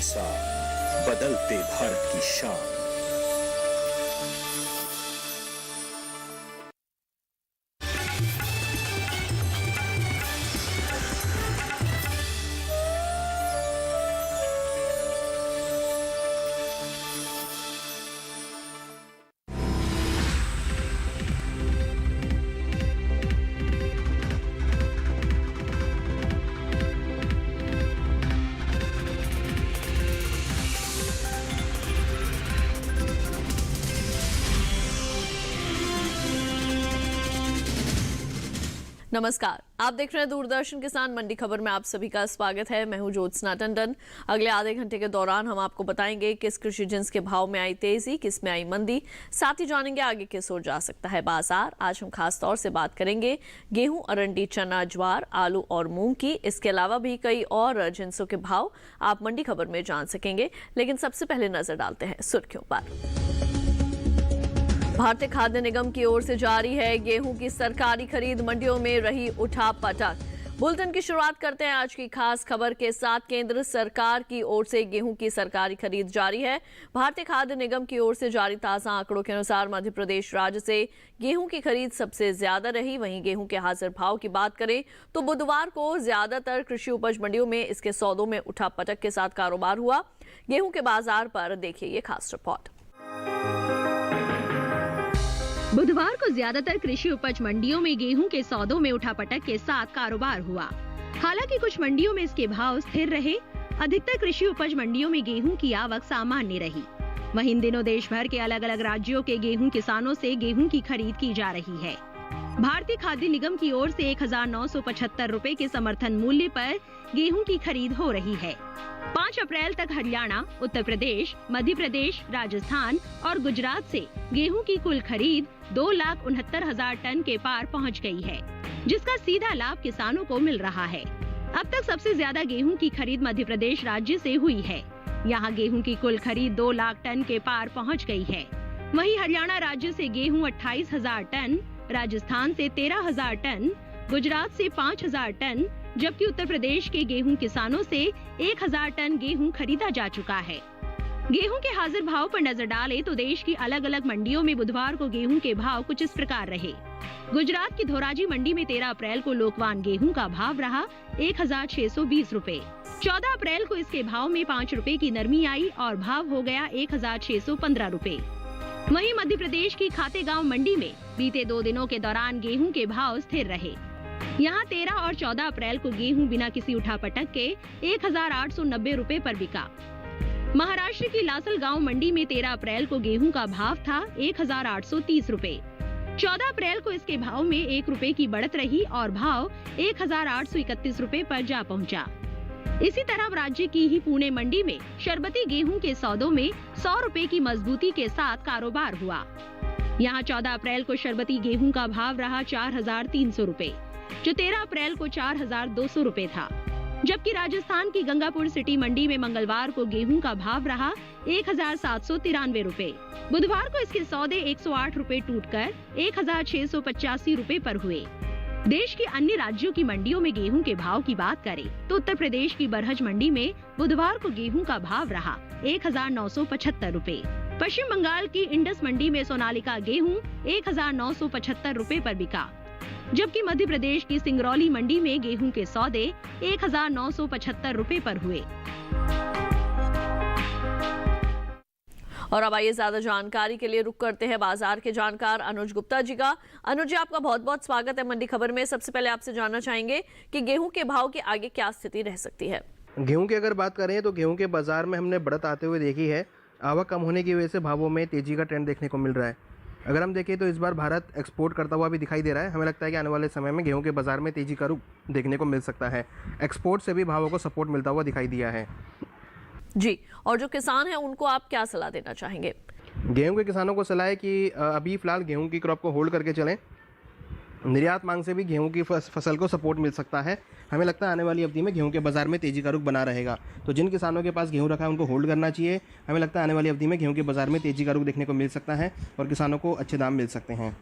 के साथ बदलते भारत की शान। नमस्कार, आप देख रहे हैं दूरदर्शन किसान मंडी खबर में आप सभी का स्वागत है। मैं हूं ज्योत्सना टंडन। अगले आधे घंटे के दौरान हम आपको बताएंगे किस कृषि जिन्स के भाव में आई तेजी, किस में आई मंदी, साथ ही जानेंगे आगे किस ओर जा सकता है बाजार। आज हम खास तौर से बात करेंगे गेहूं, अरंडी, चना, ज्वार, आलू और मूंग की। इसके अलावा भी कई और जिन्सों के भाव आप मंडी खबर में जान सकेंगे, लेकिन सबसे पहले नजर डालते हैं सुर्खियों पर। भारतीय खाद्य निगम की ओर से जारी है गेहूं की सरकारी खरीद, मंडियों में रही उठापटक। बुलेटिन की शुरुआत करते हैं आज की खास खबर के साथ। केंद्र सरकार की ओर से गेहूं की सरकारी खरीद जारी है। भारतीय खाद्य निगम की ओर से जारी ताजा आंकड़ों के अनुसार मध्य प्रदेश राज्य से गेहूं की खरीद सबसे ज्यादा रही। वहीं गेहूं के हाजिर भाव की बात करें तो बुधवार को ज्यादातर कृषि उपज मंडियों में इसके सौदों में उठापटक के साथ कारोबार हुआ। गेहूं के बाजार पर देखिए ये खास रिपोर्ट। बुधवार को ज्यादातर कृषि उपज मंडियों में गेहूं के सौदों में उठापटक के साथ कारोबार हुआ। हालांकि कुछ मंडियों में इसके भाव स्थिर रहे। अधिकतर कृषि उपज मंडियों में गेहूं की आवक सामान्य रही। वहीं इन दिनों देश भर के अलग अलग राज्यों के गेहूं किसानों से गेहूं की खरीद की जा रही है। भारतीय खाद्य निगम की ओर से 1975 रुपए के समर्थन मूल्य पर गेहूं की खरीद हो रही है। 5 अप्रैल तक हरियाणा, उत्तर प्रदेश, मध्य प्रदेश, राजस्थान और गुजरात से गेहूं की कुल खरीद 2,69,000 टन के पार पहुंच गई है, जिसका सीधा लाभ किसानों को मिल रहा है। अब तक सबसे ज्यादा गेहूं की खरीद मध्य प्रदेश राज्य से हुई है। यहां गेहूं की कुल खरीद 2 लाख टन के पार पहुंच गई है। वहीं हरियाणा राज्य से गेहूं 28,000 टन, राजस्थान से 13,000 टन, गुजरात से 5,000 टन, जबकि उत्तर प्रदेश के गेहूं किसानों से 1,000 टन गेहूं खरीदा जा चुका है। गेहूं के हाजिर भाव पर नजर डालें तो देश की अलग अलग मंडियों में बुधवार को गेहूं के भाव कुछ इस प्रकार रहे। गुजरात की धोराजी मंडी में 13 अप्रैल को लोकवान गेहूं का भाव रहा 1,620 रुपए। 14 अप्रैल को इसके भाव में 5 रुपए की नरमी आई और भाव हो गया 1,615 रुपए। वहीं मध्य प्रदेश की खातेगांव मंडी में बीते 2 दिनों के दौरान गेहूं के भाव स्थिर रहे। यहाँ 13 और 14 अप्रैल को गेहूं बिना किसी उठापटक के 1,890 रुपए पर बिका। महाराष्ट्र की लासलगांव मंडी में 13 अप्रैल को गेहूं का भाव था 1,830 रुपए। 14 अप्रैल को इसके भाव में 1 रुपए की बढ़त रही और भाव 1,831 रुपए पर जा पहुंचा। इसी तरह राज्य की ही पुणे मंडी में शरबती गेहूं के सौदों में 100 रुपए की मजबूती के साथ कारोबार हुआ। यहाँ 14 अप्रैल को शरबती गेहूं का भाव रहा 4,300 रुपए, जो 13 अप्रैल को 4,200 रुपए था। जबकि राजस्थान की गंगापुर सिटी मंडी में मंगलवार को गेहूं का भाव रहा 1,793 रुपए। बुधवार को इसके सौदे 108 रुपए टूटकर 1,685 रुपए पर हुए। देश के अन्य राज्यों की मंडियों में गेहूं के भाव की बात करें तो उत्तर प्रदेश की बरहज मंडी में बुधवार को गेहूं का भाव रहा 1,975 रुपए। पश्चिम बंगाल की इंडस मंडी में सोनालिका गेहूं 1,975 रुपए पर बिका, जबकि मध्य प्रदेश की सिंगरौली मंडी में गेहूं के सौदे 1,975 रुपए पर हुए। और अब आइए ज्यादा जानकारी के लिए रुक करते हैं बाजार के जानकार अनुज गुप्ता जी का। अनुज जी, आपका बहुत बहुत स्वागत है मंडी खबर में। सबसे पहले आपसे जानना चाहेंगे कि गेहूं के भाव की आगे क्या स्थिति रह सकती है। गेहूं की अगर बात करें तो गेहूं के बाजार में हमने बढ़त आते हुए देखी है। आवक कम होने की वजह से भावों में तेजी का ट्रेंड देखने को मिल रहा है। अगर हम देखें तो इस बार भारत एक्सपोर्ट करता हुआ भी दिखाई दे रहा है। हमें लगता है कि आने वाले समय में गेहूं के बाजार में तेजी का रुख देखने को मिल सकता है। एक्सपोर्ट से भी भावों को सपोर्ट मिलता हुआ दिखाई दिया है जी। और जो किसान हैं उनको आप क्या सलाह देना चाहेंगे? गेहूं के किसानों को सलाह है कि अभी फिलहाल गेहूं की क्रॉप को होल्ड करके चलें। निर्यात मांग से भी गेहूं की फसल को सपोर्ट मिल सकता है। हमें लगता है आने वाली अवधि में गेहूं के बाजार में तेजी का रुख बना रहेगा। तो जिन किसानों के पास गेहूं रखा है उनको होल्ड करना चाहिए। हमें लगता है आने वाली अवधि में गेहूं के बाजार में तेजी का रुख देखने को मिल सकता है और किसानों को अच्छे दाम मिल सकते हैं।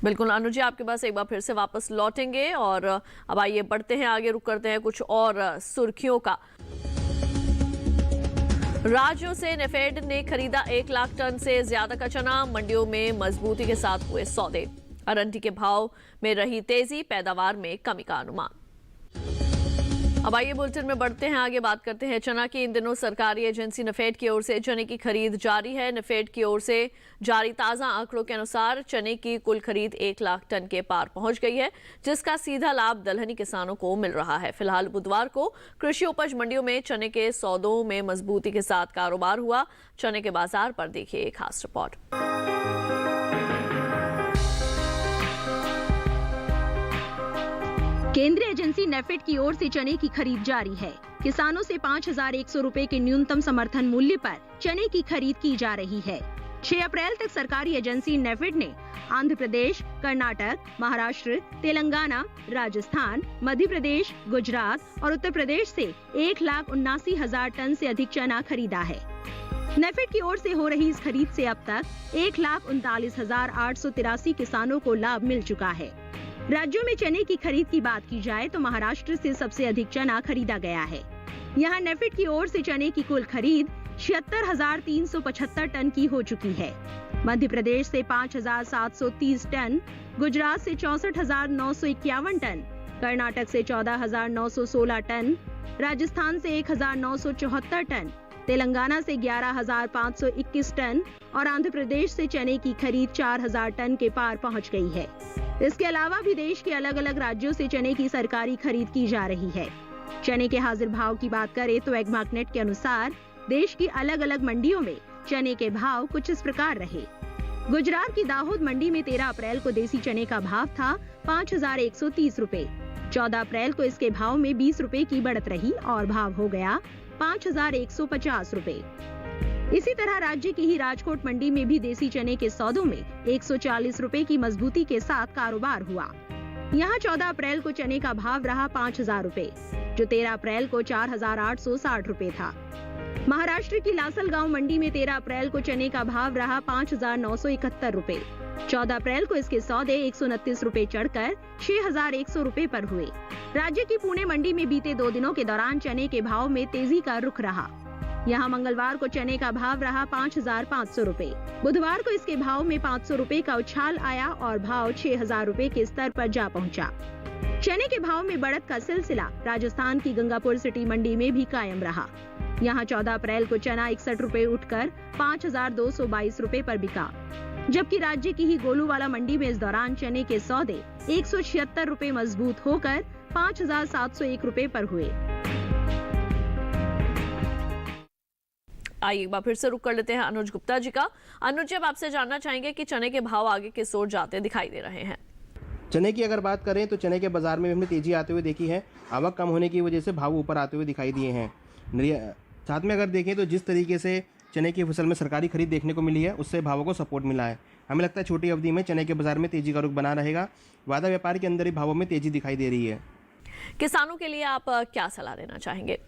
बिल्कुल अनुज जी, आपके पास एक बार फिर से वापस लौटेंगे और अब आइए बढ़ते हैं आगे, रुक करते हैं कुछ और सुर्खियों का। राज्यों से नेफेड ने खरीदा 1 लाख टन से ज्यादा का चना, मंडियों में मजबूती के साथ हुए सौदे। अरंडी के भाव में रही तेजी, पैदावार में कमी का अनुमान। अब आइए बुलेटिन में बढ़ते हैं, आगे बात करते हैं चना की। इन दिनों सरकारी एजेंसी नेफेड की ओर से चने की खरीद जारी है। नेफेड की ओर से जारी ताजा आंकड़ों के अनुसार चने की कुल खरीद 1 लाख टन के पार पहुंच गई है, जिसका सीधा लाभ दलहनी किसानों को मिल रहा है। फिलहाल बुधवार को कृषि उपज मंडियों में चने के सौदों में मजबूती के साथ कारोबार हुआ। चने के बाजार पर देखिए एक खास रिपोर्ट। केंद्रीय एजेंसी नेफेड की ओर से चने की खरीद जारी है। किसानों से 5,100 रुपए के न्यूनतम समर्थन मूल्य पर चने की खरीद की जा रही है। 6 अप्रैल तक सरकारी एजेंसी नेफेड ने आंध्र प्रदेश, कर्नाटक, महाराष्ट्र, तेलंगाना, राजस्थान, मध्य प्रदेश, गुजरात और उत्तर प्रदेश से 1,79,000 टन से अधिक चना खरीदा है। नेफेड की ओर से हो रही इस खरीद से अब तक 1,39,883 किसानों को लाभ मिल चुका है। राज्यों में चने की खरीद की बात की जाए तो महाराष्ट्र से सबसे अधिक चना खरीदा गया है। यहाँ नेफेड की ओर से चने की कुल खरीद 76,375 टन की हो चुकी है। मध्य प्रदेश से 5,730 टन, गुजरात से 64,951 टन, कर्नाटक से 14,916 टन, राजस्थान से 1,974 टन, तेलंगाना से 11,521 टन और आंध्र प्रदेश से चने की खरीद 4,000 टन के पार पहुंच गई है। इसके अलावा भी देश के अलग अलग राज्यों से चने की सरकारी खरीद की जा रही है। चने के हाजिर भाव की बात करें तो एग्मार्कनेट के अनुसार देश की अलग अलग मंडियों में चने के भाव कुछ इस प्रकार रहे। गुजरात की दाहोद मंडी में 13 अप्रैल को देसी चने का भाव था 5,130 रुपए। 14 अप्रैल को इसके भाव में 20 रुपए की बढ़त रही और भाव हो गया 5,150 रुपए। इसी तरह राज्य की ही राजकोट मंडी में भी देसी चने के सौदों में 140 रुपए की मजबूती के साथ कारोबार हुआ। यहाँ 14 अप्रैल को चने का भाव रहा 5,000 रुपए, जो 13 अप्रैल को 4,860 रुपए था। महाराष्ट्र की लासलगांव मंडी में 13 अप्रैल को चने का भाव रहा 5,971 रुपए। 14 अप्रैल को इसके सौदे 129 रुपए चढ़कर 6,100 रुपए पर हुए। राज्य की पुणे मंडी में बीते 2 दिनों के दौरान चने के भाव में तेजी का रुख रहा। यहाँ मंगलवार को चने का भाव रहा 5,500 रुपए। बुधवार को इसके भाव में 500 रुपए का उछाल आया और भाव 6,000 रुपए के स्तर पर जा पहुंचा। चने के भाव में बढ़त का सिलसिला राजस्थान की गंगापुर सिटी मंडी में भी कायम रहा। यहाँ 14 अप्रैल को चना 61 रुपए उठकर 5,222 रुपए पर बिका, जबकि राज्य की ही गोलूवाला मंडी में इस दौरान चने के सौदे 176 रुपए मजबूत होकर 5,701 रुपए पर हुए। आइए एक बार फिर से रुक कर लेते हैं अनुज गुप्ता जी का। अनुज जी, अब आपसे जानना चाहेंगे कि चने के भाव आगे किस ओर जाते दिखाई दे रहे हैं। चने की अगर बात करें तो चने के बाजार में हमने तेजी आते हुए देखी है। आवक कम होने की वजह से भाव ऊपर आते हुए दिखाई दिए हैं। साथ में अगर देखें तो जिस तरीके से चने की फसल में सरकारी खरीद देखने को मिली है, उससे भावों को सपोर्ट मिला है। हमें लगता है छोटी अवधि में चने के बाजार में तेजी का रुख बना रहेगा। वादा व्यापार के अंदर ही भावों में तेजी दिखाई दे रही है। किसानों के लिए आप क्या सलाह देना चाहेंगे?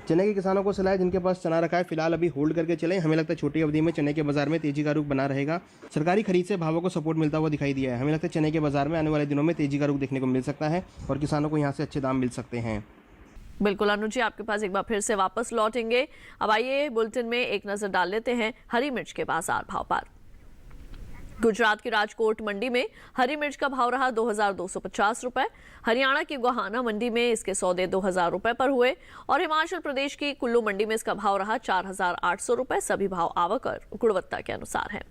चने के किसानों को सलाह है, जिनके पास चना रखा है फिलहाल अभी होल्ड करके चलें। हमें लगता है छोटी अवधि में चने के बाजार में तेजी का रुख बना रहेगा। सरकारी खरीद से भावों को सपोर्ट मिलता हुआ दिखाई दिया है। हमें लगता है चने के बाजार में आने वाले दिनों में तेजी का रुख देखने को मिल सकता है और किसानों को यहाँ से अच्छे दाम मिल सकते हैं। बिल्कुल अनुज जी, आपके पास एक बार फिर से वापस लौटेंगे। अब आइए बुलेटिन में एक नजर डाल लेते हैं हरी मिर्च के बाजार भाव पर। गुजरात की राजकोट मंडी में हरी मिर्च का भाव रहा 2,250 रुपए। हरियाणा की गोहाना मंडी में इसके सौदे 2,000 रुपए पर हुए और हिमाचल प्रदेश की कुल्लू मंडी में इसका भाव रहा 4,800 रुपए। सभी भाव आवक और गुणवत्ता के अनुसार है।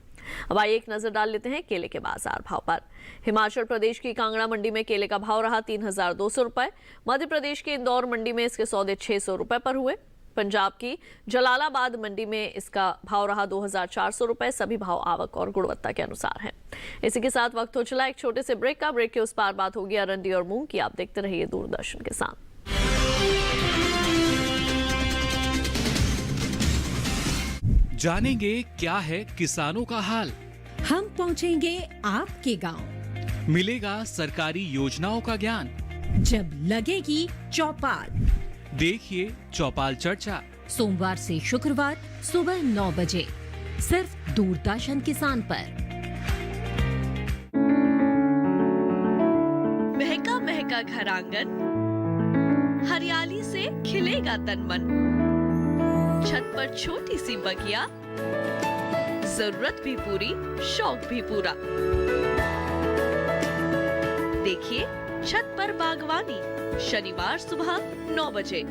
अब आइए एक नजर डाल लेते हैं केले के बाजार भाव पर। हिमाचल प्रदेश की कांगड़ा मंडी में केले का भाव रहा 3,200 रुपए। मध्य प्रदेश के इंदौर मंडी में इसके सौदे 600 रुपए पर हुए। पंजाब की जलालाबाद मंडी में इसका भाव रहा 2,400 रुपए। सभी भाव आवक और गुणवत्ता के अनुसार हैं। इसी के साथ वक्त हो चला एक छोटे से ब्रेक का। ब्रेक के उस पार बात होगी अरंडी और मूंग की। आप देखते रहिए दूरदर्शन के साथ। जानेंगे क्या है किसानों का हाल। हम पहुंचेंगे आपके गांव। मिलेगा सरकारी योजनाओं का ज्ञान। जब लगेगी चौपाल, देखिए चौपाल चर्चा सोमवार से शुक्रवार सुबह 9 बजे सिर्फ दूरदर्शन किसान पर। महका महका घर आंगन, हरियाली से खिलेगा तन मन। छत पर छोटी सी बगिया, जरूरत भी पूरी, शौक भी पूरा। देखिए छत पर बागवानी, शनिवार सुबह 9 बजे।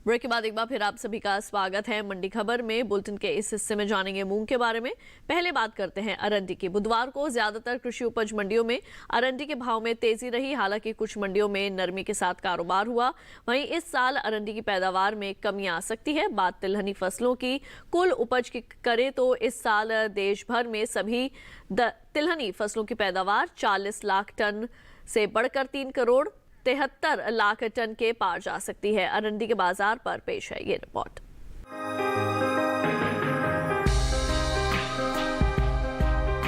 ब्रेक के बाद एक बार फिर आप सभी का स्वागत है मंडी खबर में। बुलेटिन के इस हिस्से में जानेंगे मूंग के बारे में। पहले बात करते हैं अरंडी की। बुधवार को ज्यादातर कृषि उपज मंडियों में अरंडी के भाव में तेजी रही। हालांकि कुछ मंडियों में नरमी के साथ कारोबार हुआ। वहीं इस साल अरंडी की पैदावार में कमी आ सकती है। बात तिलहनी फसलों की कुल उपज की करें तो इस साल देश भर में सभी तिलहनी फसलों की पैदावार 40 लाख टन से बढ़कर 3 करोड़ 73 लाख टन के पार जा सकती है। अरंडी के बाजार पर पेश है ये रिपोर्ट।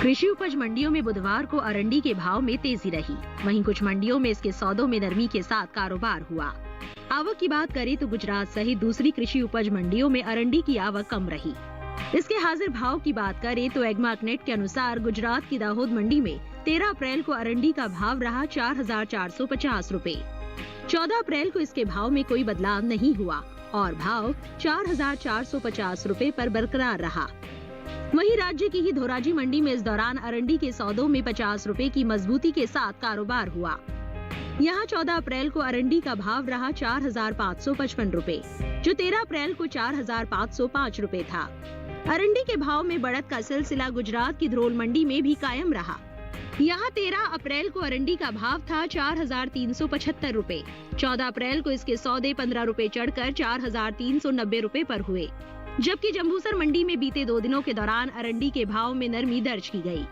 कृषि उपज मंडियों में बुधवार को अरंडी के भाव में तेजी रही। वहीं कुछ मंडियों में इसके सौदों में नरमी के साथ कारोबार हुआ। आवक की बात करें तो गुजरात सहित दूसरी कृषि उपज मंडियों में अरंडी की आवक कम रही। इसके हाजिर भाव की बात करें तो एग्मार्कनेट के अनुसार गुजरात की दाहोद मंडी में 13 अप्रैल को अरंडी का भाव रहा 4,450 रुपए। 14 अप्रैल को इसके भाव में कोई बदलाव नहीं हुआ और भाव 4,450 रुपए पर बरकरार रहा। वहीं राज्य की ही धोराजी मंडी में इस दौरान अरंडी के सौदों में 50 रुपए की मजबूती के साथ कारोबार हुआ। यहाँ 14 अप्रैल को अरंडी का भाव रहा 4,555 रुपए, जो 13 अप्रैल को 4,505 रुपए था। अरंडी के भाव में बढ़त का सिलसिला गुजरात की ध्रोल मंडी में भी कायम रहा। यहाँ 13 अप्रैल को अरंडी का भाव था 4,375 रुपए। 14 अप्रैल को इसके सौदे 15 रुपए चढ़कर 4,390 रुपए पर हुए। जबकि जम्बूसर मंडी में बीते 2 दिनों के दौरान अरंडी के भाव में नरमी दर्ज की गई।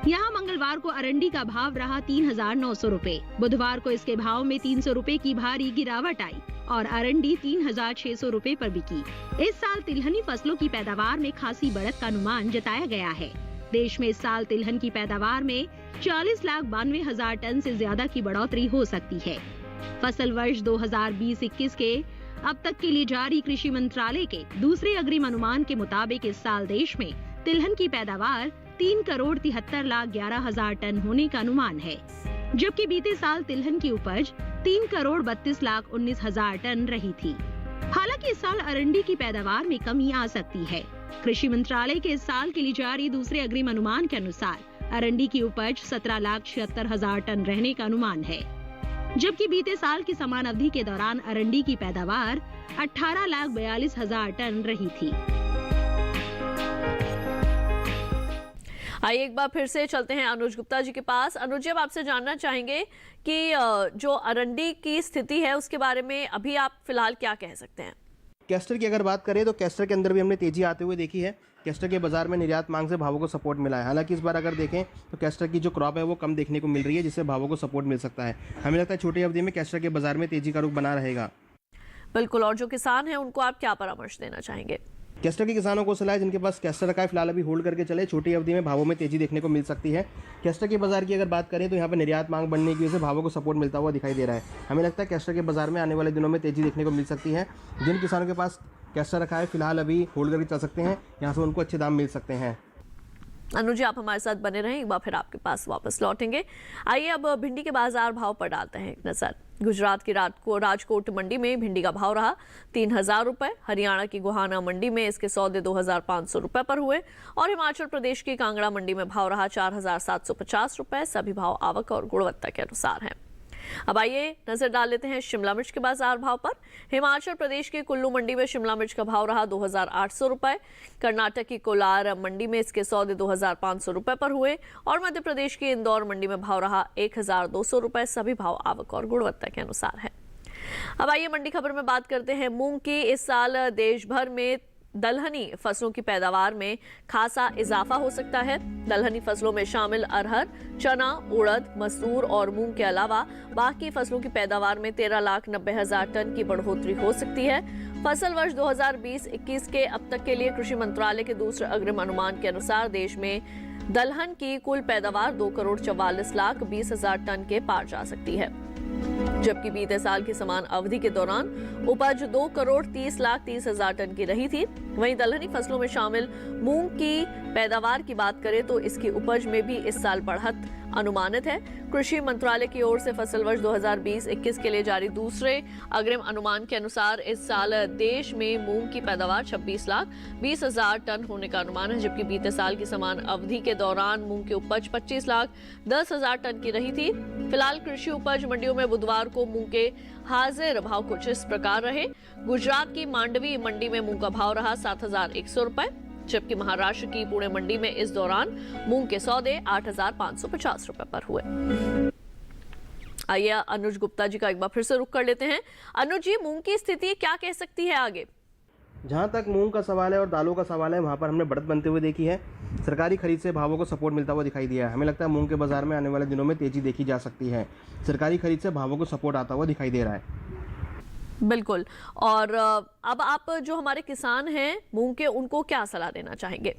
यहाँ मंगलवार को अरंडी का भाव रहा 3,900 रुपए। बुधवार को इसके भाव में 300 रुपए की भारी गिरावट आई और अरंडी 3,600 रुपए पर बिकी। इस साल तिलहनी फसलों की पैदावार में खासी बढ़त का अनुमान जताया गया है। देश में इस साल तिलहन की पैदावार में 40,92,000 टन से ज्यादा की बढ़ोतरी हो सकती है। फसल वर्ष 2020-21 के अब तक के लिए जारी कृषि मंत्रालय के दूसरे अग्रिम अनुमान के मुताबिक इस साल देश में तिलहन की पैदावार 3 करोड़ 73 लाख 11,000 टन होने का अनुमान है, जबकि बीते साल तिलहन की उपज 3 करोड़ 32 लाख 19,000 टन रही थी। हालांकि इस साल अरंडी की पैदावार में कमी आ सकती है। कृषि मंत्रालय के इस साल के लिए जारी दूसरे अग्रिम अनुमान के अनुसार अरंडी की उपज 17,76,000 टन रहने का अनुमान है, जबकि बीते साल की समान अवधि के दौरान अरंडी की पैदावार 18,42,000 टन रही थी। आइए एक बार फिर से चलते हैं अनुज गुप्ता जी के पास। अनुज जी, अब आपसे जानना चाहेंगे कि जो अरंडी की स्थिति है उसके बारे में अभी आप फिलहाल क्या कह सकते हैं? कैस्टर की अगर बात करें तो कैस्टर के अंदर भी हमने तेजी आते हुए देखी है। कैस्टर के बाजार में निर्यात मांग से भावों को सपोर्ट मिला है। हालांकि इस बार अगर देखें तो कैस्टर की जो क्रॉप है वो कम देखने को मिल रही है, जिससे भावों को सपोर्ट मिल सकता है। हमें लगता है छोटी अवधि में कैस्टर के बाजार में तेजी का रुख बना रहेगा। बिल्कुल। और जो किसान हैं उनको आप क्या परामर्श देना चाहेंगे? कैस्टर के किसानों को सलाह है जिनके पास कैस्टर रखा है फिलहाल अभी होल्ड करके चले। छोटी अवधि में भावों में तेजी देखने को मिल सकती है। कैस्टर के बाजार की अगर बात करें तो यहाँ पर निर्यात मांग बढ़ने की वजह से भावों को सपोर्ट मिलता हुआ दिखाई दे रहा है। हमें लगता है कैस्टर के बाजार में आने वाले दिनों में तेजी देखने को मिल सकती है। जिन किसानों के पास कैस्टर रखा है फिलहाल अभी होल्ड करके चल सकते हैं, यहाँ से उनको अच्छे दाम मिल सकते हैं। अनुज जी, आप हमारे साथ बने रहें, एक बार फिर आपके पास वापस लौटेंगे। आइए अब भिंडी के बाजार भाव पर डालते हैं एक नजर। गुजरात की राजकोट मंडी में भिंडी का भाव रहा 3,000 रुपए। हरियाणा की गोहाना मंडी में इसके सौदे 2,500 रुपए पर हुए और हिमाचल प्रदेश की कांगड़ा मंडी में भाव रहा 4,750 रुपए। सभी भाव आवक और गुणवत्ता के अनुसार हैं। अब आइए नजर डाल लेते हैं शिमला मिर्च के बाजार भाव पर। हिमाचल प्रदेश के कुल्लू मंडी में शिमला मिर्च का भाव रहा 2,800 रुपए। कर्नाटक की कोलार मंडी में इसके सौदे 2,500 रुपए पर हुए और मध्य प्रदेश की इंदौर मंडी में भाव रहा 1,200 रुपए। सभी भाव आवक और गुणवत्ता के अनुसार है। अब आइए मंडी खबर में बात करते हैं मूंग की। इस साल देश भर में दलहनी फसलों की पैदावार में खासा इजाफा हो सकता है। दलहनी फसलों में शामिल अरहर, चना, उड़द, मसूर और मूंग के अलावा बाकी फसलों की पैदावार में 13,90,000 टन की बढ़ोतरी हो सकती है। फसल वर्ष 2020-21 के अब तक के लिए कृषि मंत्रालय के दूसरे अग्रिम अनुमान के अनुसार देश में दलहन की कुल पैदावार 2,44,20,000 टन के पार जा सकती है। जबकि बीते साल की समान अवधि के दौरान उपज 2,30,30,00,000 टन की रही थी। वहीं दलहनी फसलों में शामिल मूंग की पैदावार की बात करें तो इसकी उपज में भी इस साल बढ़त अनुमानित है। कृषि मंत्रालय की ओर से फसल वर्ष 2020-21 के लिए जारी दूसरे अग्रिम अनुमान के अनुसार इस साल देश में मूंग की पैदावार 26,20,000 टन होने का अनुमान है, जबकि बीते साल की समान अवधि के दौरान मूंग की उपज 25,10,000 टन की रही थी। फिलहाल कृषि उपज मंडियों में बुधवार को मूंग के हाजिर भाव कुछ इस प्रकार रहे। गुजरात की मांडवी मंडी में मूंग का भाव रहा 7,100 रुपए, जबकि महाराष्ट्र की पुणे मंडी में इस दौरान मूंग के सौदे 8,550 रुपए पर हुए। आइए अनुज गुप्ता जी का एक बार फिर से रुख कर लेते हैं। अनुज जी, मूंग की स्थिति क्या कह सकती है आगे? जहाँ तक मूंग का सवाल है और दालों का सवाल है, वहाँ पर हमने बढ़त बनते हुए देखी है। सरकारी खरीद से भावों को सपोर्ट मिलता हुआ दिखाई दिया है। हमें लगता है मूंग के बाजार में आने वाले दिनों में तेजी देखी जा सकती है। सरकारी खरीद से भावों को सपोर्ट आता हुआ दिखाई दे रहा है। बिल्कुल। और अब आप जो हमारे किसान हैं मूंग के, उनको क्या सलाह देना चाहेंगे?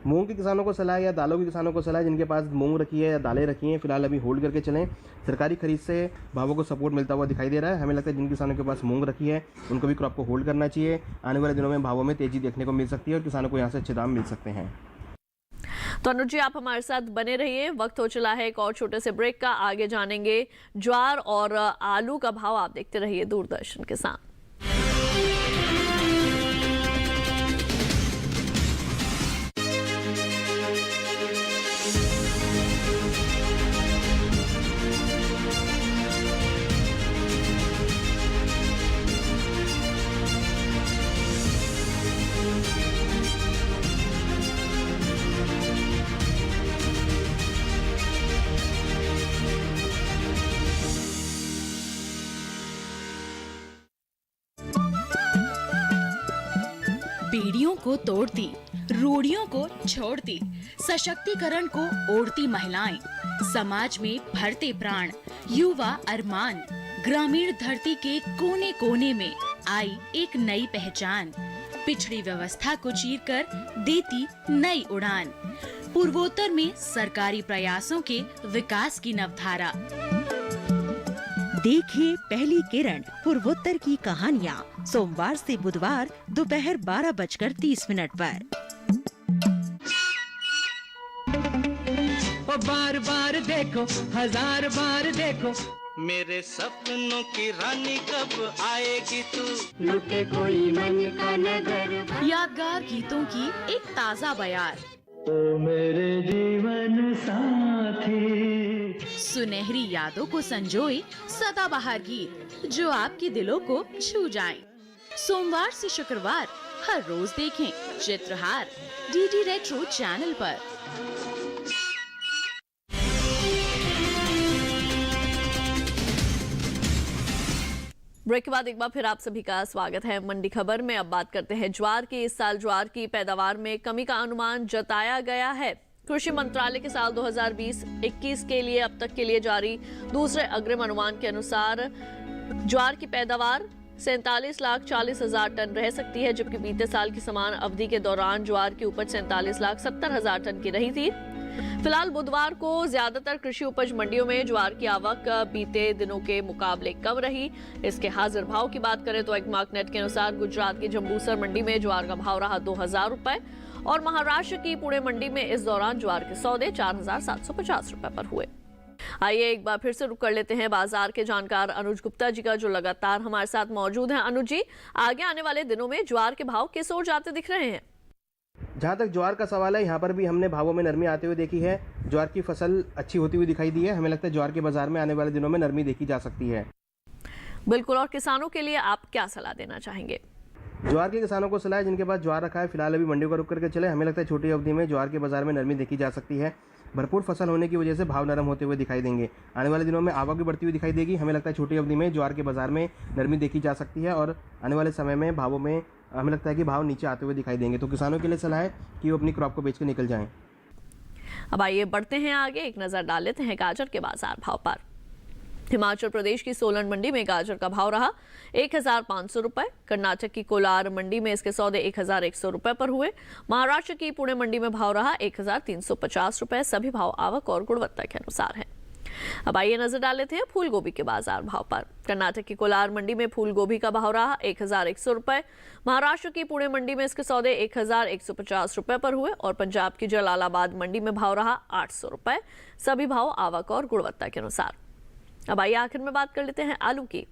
मूंग के किसानों को सलाह या दालों के किसानों को सलाह, जिनके पास मूंग रखी है या दालें रखी हैं, फिलहाल अभी होल्ड करके चलें। सरकारी खरीद से भावों को सपोर्ट मिलता हुआ दिखाई दे रहा है। हमें लगता है जिन किसानों के पास मूंग रखी है उनको भी क्रॉप को होल्ड करना चाहिए। आने वाले दिनों में भावों में तेजी देखने को मिल सकती है और किसानों को यहाँ से अच्छे दाम मिल सकते हैं। तो अनुज जी, आप हमारे साथ बने रहिए। वक्त हो चला है एक और छोटे से ब्रेक का। आगे जानेंगे ज्वार और आलू का भाव। आप देखते रहिए दूरदर्शन के साथ। बेड़ियों को तोड़ती, रूढ़ियों को छोड़ती, सशक्तिकरण को ओढ़ती महिलाएं, समाज में भरते प्राण, युवा अरमान, ग्रामीण धरती के कोने कोने में आई एक नई पहचान, पिछड़ी व्यवस्था को चीरकर देती नई उड़ान, पूर्वोत्तर में सरकारी प्रयासों के विकास की नवधारा। देखिए पहली किरण पूर्वोत्तर की कहानियाँ सोमवार से बुधवार दोपहर 12:30 पर। बार बार देखो, हजार बार देखो, मेरे सपनों की रानी कब आएगी तू, लुटे कोई मन का नगर। यादगार गीतों की एक ताजा बयार, ओ मेरे जीवन साथी। सुनहरी यादों को संजोए सदाबहार गीत जो आपके दिलों को छू जाएं। सोमवार से शुक्रवार हर रोज देखें चित्रहार डीडी रेट्रो चैनल पर। ब्रेक के बाद एक बार फिर आप सभी का स्वागत है मंडी खबर में। अब बात करते हैं ज्वार की। इस साल ज्वार की पैदावार में कमी का अनुमान जताया गया है। कृषि मंत्रालय के साल 2020-21 के लिए अब तक के लिए जारी दूसरे अग्रिम अनुमान के अनुसार ज्वार की पैदावार 47,40,000 टन रह सकती है, जबकि बीते साल की समान अवधि के दौरान ज्वार की उपज 47,70,000 टन की रही थी। फिलहाल बुधवार को ज्यादातर कृषि उपज मंडियों में ज्वार की आवक बीते दिनों के मुकाबले कम रही। इसके हाजिर भाव की बात करें तो एग्मार्क नेट के अनुसार गुजरात की जंबूसर मंडी में ज्वार का भाव रहा 2,000 रुपए और महाराष्ट्र की पुणे मंडी में इस दौरान ज्वार के सौदे 4,750 रुपए पर हुए। आइए एक बार फिर से रुक कर लेते हैं बाजार के जानकार अनुज गुप्ता जी का, जो लगातार हमारे साथ मौजूद हैं। अनुज जी, आगे आने वाले दिनों में ज्वार के भाव किस ओर जाते दिख रहे हैं? जहाँ तक ज्वार का सवाल है, यहाँ पर भी हमने भावों में नरमी आते हुए देखी है। ज्वार की फसल अच्छी होती हुई दिखाई दी है। हमें लगता है ज्वार के बाजार में आने वाले दिनों में नरमी देखी जा सकती है। बिल्कुल। और किसानों के लिए आप क्या सलाह देना चाहेंगे? ज्वार के किसानों को सलाह है जिनके पास ज्वार रखा है, फिलहाल अभी मंडियों का रुक करके चले। हमें लगता है छोटी अवधि में ज्वार के बाजार में नरमी देखी जा सकती है। भरपूर फसल होने की वजह से भाव नरम होते हुए दिखाई देंगे। आने वाले दिनों में आवक भी बढ़ती हुई दिखाई देगी। हमें लगता है छोटी अवधि में ज्वार के बाजार में नरमी देखी जा सकती है और आने वाले समय में भावों में हमें लगता है कि भाव नीचे आते हुए दिखाई देंगे। तो किसानों के लिए सलाह है कि वो अपनी क्रॉप को बेच के निकल जाएं। अब आइए बढ़ते हैं आगे, एक नजर डाल लेते हैं गाजर के बाजार भाव पर। हिमाचल प्रदेश की सोलन मंडी में गाजर का भाव रहा 1,500 रुपए। कर्नाटक की कोलार मंडी में इसके सौदे 1,100 रुपए पर हुए। महाराष्ट्र की पुणे मंडी में भाव रहा 1,350 रुपए। सभी भाव आवक और गुणवत्ता के अनुसार हैं। अब आइए नजर डाल लेते हैं फूल गोभी के बाजार भाव पर। कर्नाटक की कोलार मंडी में फूल गोभी का भाव रहा 1100 रुपए। महाराष्ट्र की पुणे मंडी में इसके सौदे 1150 रुपए पर हुए और पंजाब की जलालाबाद मंडी में भाव रहा 800 रुपए। सभी भाव आवक और गुणवत्ता के अनुसार। अब आइए आखिर में बात कर लेते हैं आलू की।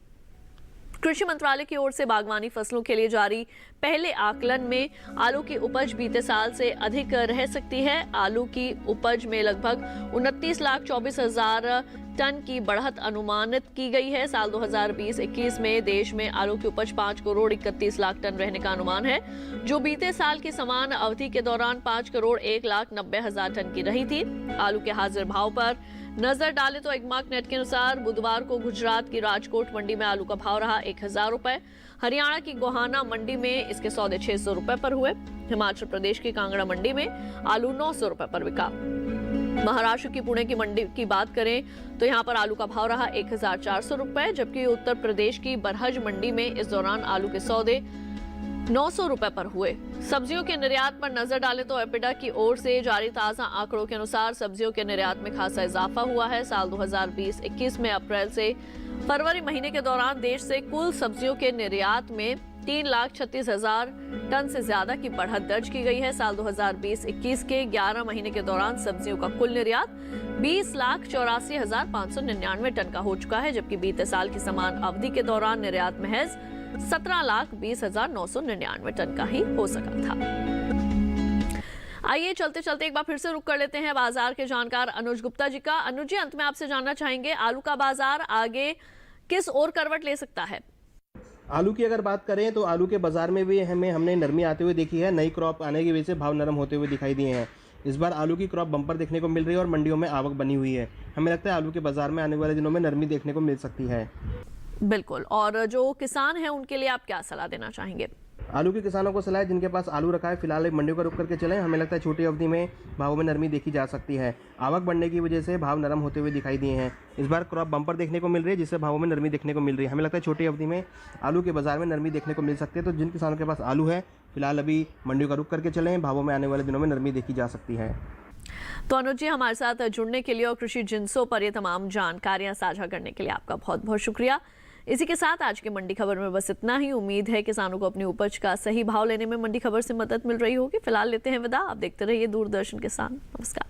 कृषि मंत्रालय की ओर से बागवानी फसलों के लिए जारी पहले आकलन में आलू की उपज बीते साल से अधिक रह सकती है। आलू की उपज में लगभग 29,24,000 टन की बढ़त अनुमानित की गई है। साल 2020-21 में देश में आलू की उपज 5,31,00,000 टन रहने का अनुमान है, जो बीते साल की समान अवधि के दौरान 5,01,90,000 टन की रही थी। आलू के हाजिर भाव पर नजर डालें तो एगमार्क नेट के अनुसार बुधवार को गुजरात की राजकोट मंडी में आलू का भाव रहा 1,000 रुपए। हरियाणा की गोहाना मंडी में इसके सौदे 600 रुपए पर हुए। हिमाचल प्रदेश की कांगड़ा मंडी में आलू 900 रुपए पर बिका। महाराष्ट्र की पुणे की मंडी की बात करें तो यहां पर आलू का भाव रहा 1,400 रुपए, जबकि उत्तर प्रदेश की बरहज मंडी में इस दौरान आलू के सौदे 900 रुपए पर हुए। सब्जियों के निर्यात पर नजर डालें तो एपिडा की ओर से जारी ताजा आंकड़ों के अनुसार सब्जियों के निर्यात में खासा इजाफा हुआ है। साल 2020-21 में अप्रैल से फरवरी महीने के दौरान देश से कुल सब्जियों के निर्यात में 3,36,000 टन से ज्यादा की बढ़त दर्ज की गई है। साल 2020-21 के 11 महीने के दौरान सब्जियों का कुल निर्यात 20,84,599 टन का हो चुका है, जबकि बीते साल की समान अवधि के दौरान निर्यात महज 17,20,999 टन का ही हो सका था। आइए चलते चलते एक बार फिर से रुक कर लेते हैं बाजार के जानकार अनुज गुप्ता जी का। अनुज जी, अंत में आपसे जानना चाहेंगे आलू का बाजार आगे किस ओर करवट ले सकता है? आलू की अगर बात करें तो आलू के बाजार में भी हमने नरमी आते हुए देखी है। नई क्रॉप आने की वजह से भाव नरम होते हुए दिखाई दिए हैं। इस बार आलू की क्रॉप बम्पर देखने को मिल रही है और मंडियों में आवक बनी हुई है। हमें लगता है आलू के बाजार में आने वाले दिनों में नरमी देखने को मिल सकती है। बिल्कुल। और जो किसान हैं उनके लिए आप क्या सलाह देना चाहेंगे? आलू के किसानों को सलाह है जिनके पास आलू रखा है फिलहाल मंडियों का रुक करके चलें। हमें लगता है छोटी अवधि में भावों में नरमी देखी जा सकती है। आवक बढ़ने की वजह से भाव नरम होते हुए दिखाई दिए हैं। इस बार क्रॉप बम्पर देखने को मिल रही है जिससे भावों में नरमी देखने को मिल रही है। हमें लगता है छोटी अवधि में आलू के बाजार में नरमी देखने को मिल सकती है। तो जिन किसानों के पास आलू है फिलहाल अभी मंडियों का रुक करके चलें। भावों में आने वाले दिनों में नरमी देखी जा सकती है। तो अनुज जी, हमारे साथ जुड़ने के लिए और कृषि जिन्सों पर ये तमाम जानकारियां साझा करने के लिए आपका बहुत बहुत शुक्रिया। इसी के साथ आज की मंडी खबर में बस इतना ही। उम्मीद है किसानों को अपनी उपज का सही भाव लेने में मंडी खबर से मदद मिल रही होगी। फिलहाल लेते हैं विदा। आप देखते रहिए दूरदर्शन किसान। नमस्कार।